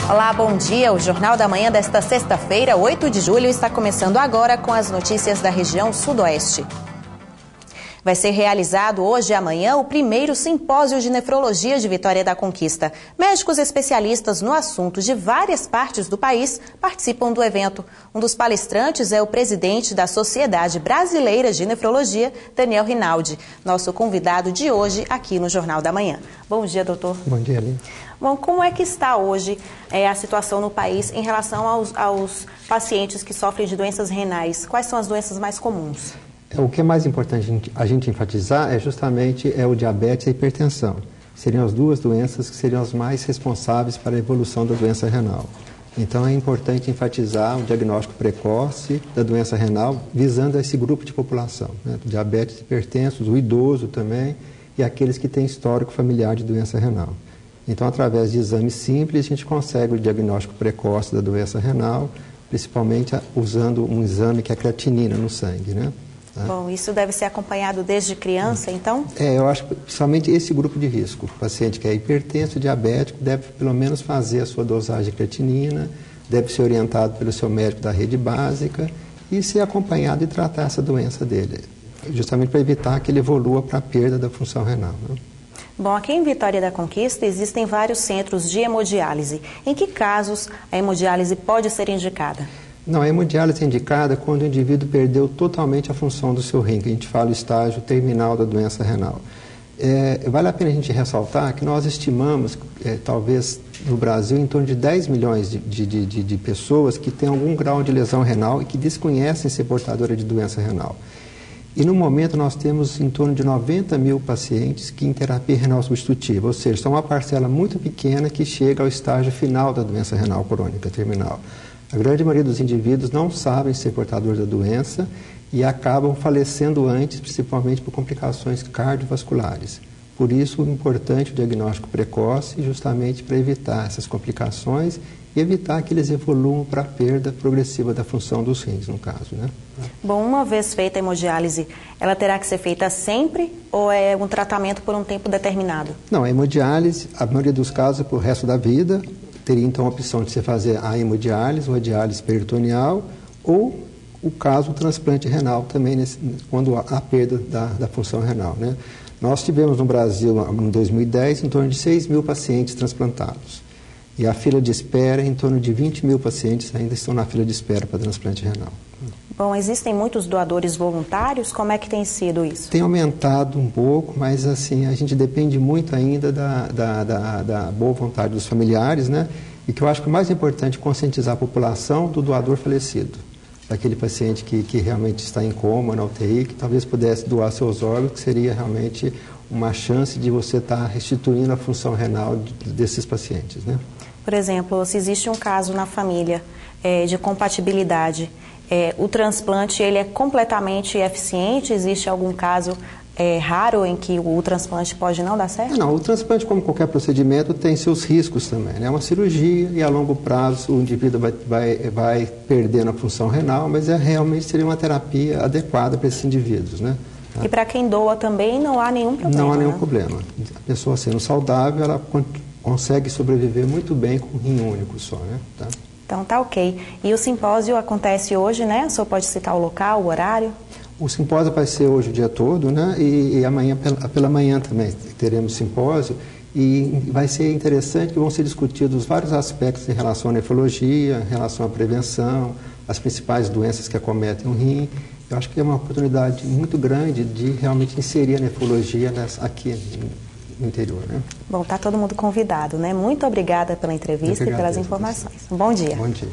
Olá, bom dia. O Jornal da Manhã desta sexta-feira, 8 de julho, está começando agora com as notícias da região sudoeste. Vai ser realizado hoje e amanhã o primeiro simpósio de nefrologia de Vitória da Conquista. Médicos especialistas no assunto de várias partes do país participam do evento. Um dos palestrantes é o presidente da Sociedade Brasileira de Nefrologia, Daniel Rinaldi, nosso convidado de hoje aqui no Jornal da Manhã. Bom dia, doutor. Bom dia, Aline. Bom, como é que está hoje a situação no país em relação aos pacientes que sofrem de doenças renais? Quais são as doenças mais comuns? O que é mais importante a gente enfatizar é justamente o diabetes e a hipertensão. Seriam as duas doenças que seriam as mais responsáveis para a evolução da doença renal. Então é importante enfatizar o diagnóstico precoce da doença renal, visando esse grupo de população, né? Diabetes, hipertensos, o idoso também e aqueles que têm histórico familiar de doença renal. Então, através de exames simples, a gente consegue o diagnóstico precoce da doença renal, principalmente usando um exame que é a creatinina no sangue, né? Bom, isso deve ser acompanhado desde criança, então? Eu acho que principalmente esse grupo de risco. O paciente que é hipertenso, diabético, deve pelo menos fazer a sua dosagem de creatinina, deve ser orientado pelo seu médico da rede básica e ser acompanhado e tratar essa doença dele, justamente para evitar que ele evolua para a perda da função renal, né? Bom, aqui em Vitória da Conquista existem vários centros de hemodiálise. Em que casos a hemodiálise pode ser indicada? Não, a hemodiálise é indicada quando o indivíduo perdeu totalmente a função do seu rim, que a gente fala o estágio terminal da doença renal. Vale a pena a gente ressaltar que nós estimamos, talvez no Brasil, em torno de 10 milhões de pessoas que têm algum grau de lesão renal e que desconhecem ser portadora de doença renal. E no momento nós temos em torno de 90 mil pacientes que em terapia renal substitutiva, ou seja, são uma parcela muito pequena que chega ao estágio final da doença renal crônica terminal. A grande maioria dos indivíduos não sabem ser portadores da doença e acabam falecendo antes, principalmente por complicações cardiovasculares. Por isso, é importante o diagnóstico precoce, justamente para evitar essas complicações e evitar que eles evoluam para a perda progressiva da função dos rins, no caso, né? Bom, uma vez feita a hemodiálise, ela terá que ser feita sempre ou é um tratamento por um tempo determinado? Não, a hemodiálise, a maioria dos casos, é para o resto da vida. Teria então a opção de você fazer a hemodiálise ou a diálise peritoneal ou, o caso, o transplante renal também, quando há perda da função renal, né? Nós tivemos no Brasil, em 2010, em torno de 6 mil pacientes transplantados. E a fila de espera, em torno de 20 mil pacientes ainda estão na fila de espera para transplante renal. Bom, existem muitos doadores voluntários? Como é que tem sido isso? Tem aumentado um pouco, mas assim, a gente depende muito ainda da boa vontade dos familiares, né? E que eu acho que o mais importante é conscientizar a população do doador falecido. Daquele paciente que realmente está em coma, na UTI, que talvez pudesse doar seus órgãos, que seria realmente uma chance de você estar restituindo a função renal desses pacientes, né? Por exemplo, se existe um caso na família de compatibilidade, o transplante ele é completamente eficiente? Existe algum caso raro em que o transplante pode não dar certo? Não, o transplante, como qualquer procedimento, tem seus riscos também, né? É uma cirurgia e a longo prazo o indivíduo vai perdendo a função renal, mas realmente seria uma terapia adequada para esses indivíduos, né? E para quem doa também não há nenhum problema? Não há nenhum problema. A pessoa sendo saudável, ela consegue sobreviver muito bem com um rim único só, né? Tá? Então tá ok. E o simpósio acontece hoje, né? O senhor pode citar o local, o horário? O simpósio vai ser hoje o dia todo, né? E amanhã, pela manhã também, teremos simpósio. E vai ser interessante que vão ser discutidos vários aspectos em relação à nefrologia, em relação à prevenção, as principais doenças que acometem o rim. Eu acho que é uma oportunidade muito grande de realmente inserir a nefrologia aqui no interior, né? Bom, está todo mundo convidado, né? Muito obrigada pela entrevista e pelas informações. Um bom dia. Bom dia.